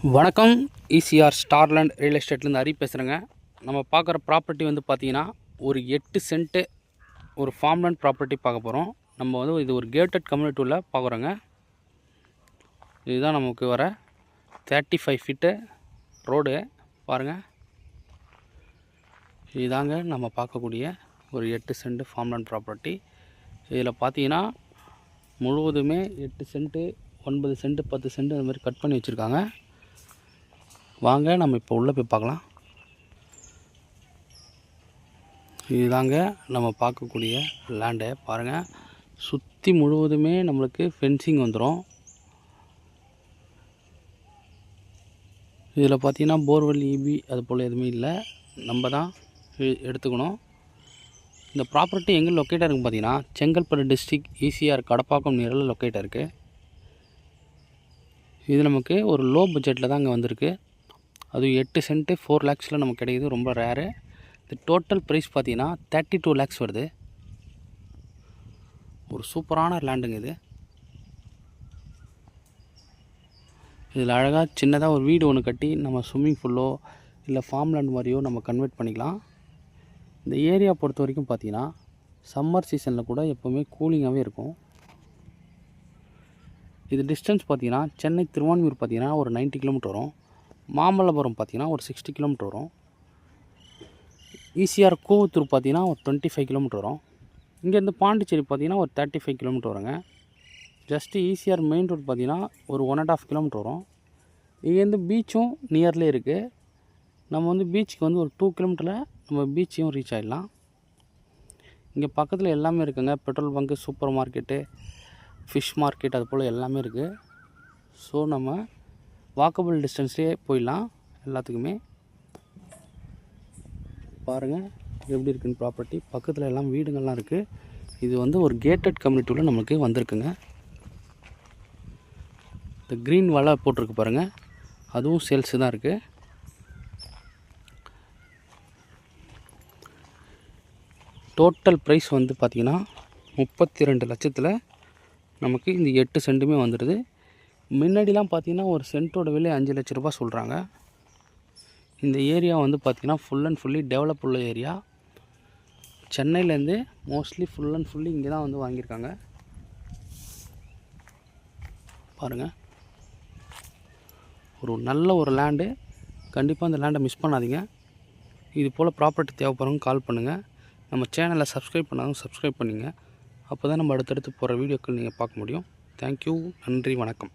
வணக்கம். ECR ஸ்டார்லேண்ட் real எஸ்டேட்லேருந்து Hari பேசுகிறேங்க. நம்ம பார்க்குற ப்ராப்பர்ட்டி வந்து பார்த்திங்கன்னா ஒரு 8 சென்ட்டு ஒரு ஃபார்ம்லேண்ட் ப்ராப்பர்ட்டி பார்க்க போகிறோம். நம்ம வந்து இது ஒரு கேட்டட் கம்யூனிட்டியில் பார்க்குறோங்க. இதுதான் நமக்கு வர 35 ஃபீட்டு ரோடு பாருங்கள். இதுதாங்க நம்ம பார்க்கக்கூடிய ஒரு 8 சென்ட் ஃபார்ம்லேண்ட் ப்ராப்பர்ட்டி. இதில் பார்த்தீங்கன்னா முழுவதுமே 8 சென்ட்டு 9 சென்ட் 10 சென்ட் அந்த மாதிரி கட் பண்ணி வச்சுருக்காங்க. வாங்க நம்ம இப்போ உள்ளே போய் பார்க்கலாம். இதுதாங்க நம்ம பார்க்கக்கூடிய லேண்டு பாருங்கள். சுற்றி முழுவதுமே நம்மளுக்கு ஃபென்சிங் வந்துடும். இதில் பார்த்தீங்கன்னா போர்வெல் இபி அது போல் எதுவுமே இல்லை, நம்ம தான் எடுத்துக்கணும். இந்த ப்ராப்பர்ட்டி எங்கே லொக்கேட்டாக இருக்குன்னு பார்த்தீங்கன்னா செங்கல்பட்டு டிஸ்ட்ரிக்ட் ஈசிஆர் கடப்பாக்கம் நியரில் லொக்கேட்டாக இருக்குது. இது நமக்கு ஒரு லோ பட்ஜெட்டில் தான் அங்கே வந்திருக்கு. அது 8 சென்ட்டு 4 லேக்ஸில் நமக்கு கிடைக்குது, ரொம்ப ரேரு. இது டோட்டல் ப்ரைஸ் பார்த்தீங்கன்னா 32 லேக்ஸ் வருது. ஒரு சூப்பரான லேண்டுங்க இது. இதில் அழகாக சின்னதாக ஒரு வீடு ஒன்று கட்டி நம்ம ஸ்விம்மிங் பூலோ இல்லை ஃபார்ம் லேண்ட் மாதிரியோ நம்ம கன்வெர்ட் பண்ணிக்கலாம். இந்த ஏரியா பொறுத்த வரைக்கும் பார்த்தீங்கன்னா சம்மர் சீசனில் கூட எப்போவுமே கூலிங்காகவே இருக்கும். இது டிஸ்டன்ஸ் பார்த்தீங்கன்னா சென்னை திருவான்மியூர் பார்த்தீங்கன்னா ஒரு 90 கிலோமீட்டர் வரும். மாமல்லபுரம் பார்த்திங்கன்னா ஒரு 60 கிலோமீட்டர் வரும். ஈசிஆர் கோவத்தூர் பார்த்திங்கன்னா ஒரு 25 கிலோமீட்டர் வரும். இங்கேருந்து பாண்டிச்சேரி பார்த்திங்கன்னா ஒரு 35 கிலோமீட்டர் வருங்க. ஜஸ்ட்டு ஈசிஆர் மெயின் ரோடு பார்த்திங்கன்னா ஒரு 1.5 கிலோமீட்டர் வரும். இங்கேருந்து பீச்சும் நியர்லேயே இருக்குது. நம்ம வந்து பீச்சுக்கு வந்து ஒரு 2 கிலோமீட்டரில் நம்ம பீச்சையும் ரீச் ஆகிடலாம். இங்கே பக்கத்தில் எல்லாமே இருக்குங்க. Petrol bunk, super market, fish market அது போல் எல்லாமே இருக்குது. ஸோ நம்ம வாக்கபிள் டிஸ்டன்ஸ்லேயே போயிடலாம் எல்லாத்துக்குமே. பாருங்கள் எப்படி இருக்குன்னு ப்ராப்பர்ட்டி. பக்கத்தில் எல்லாம் வீடுங்கள்லாம் இருக்குது. இது வந்து ஒரு கேட்டட் கம்யூனிட்டியில் நமக்கு வந்திருக்குங்க. இந்த க்ரீன் வலை போட்டிருக்கு பாருங்கள், அதுவும் சேல்ஸு தான் இருக்குது. டோட்டல் ப்ரைஸ் வந்து பார்த்திங்கன்னா 32 லட்சத்தில் நமக்கு இந்த 8 சென்ட்டுமே வந்துடுது. முன்னாடிலாம் பார்த்திங்கன்னா ஒரு சென்ட்டோட விலை 5 லட்ச ரூபா சொல்கிறாங்க. இந்த ஏரியா வந்து பார்த்திங்கன்னா ஃபுல் அண்ட் ஃபுல்லி டெவலப் உள்ள ஏரியா. சென்னையிலேருந்து மோஸ்ட்லி ஃபுல் அண்ட் ஃபுல்லி இங்கே தான் வந்து வாங்கியிருக்காங்க. பாருங்கள், ஒரு நல்ல ஒரு லேண்டு. கண்டிப்பாக இந்த லேண்டை மிஸ் பண்ணாதீங்க. இது போல் ப்ராப்பர்ட்டி தேவைப்படுறவங்க கால் பண்ணுங்கள். நம்ம சேனலை சப்ஸ்கிரைப் பண்ணாலும் சப்ஸ்கிரைப் பண்ணிங்க. அப்போ தான் நம்ம அடுத்தடுத்து போகிற வீடியோக்கள் நீங்கள் பார்க்க முடியும். தேங்க்யூ. நன்றி, வணக்கம்.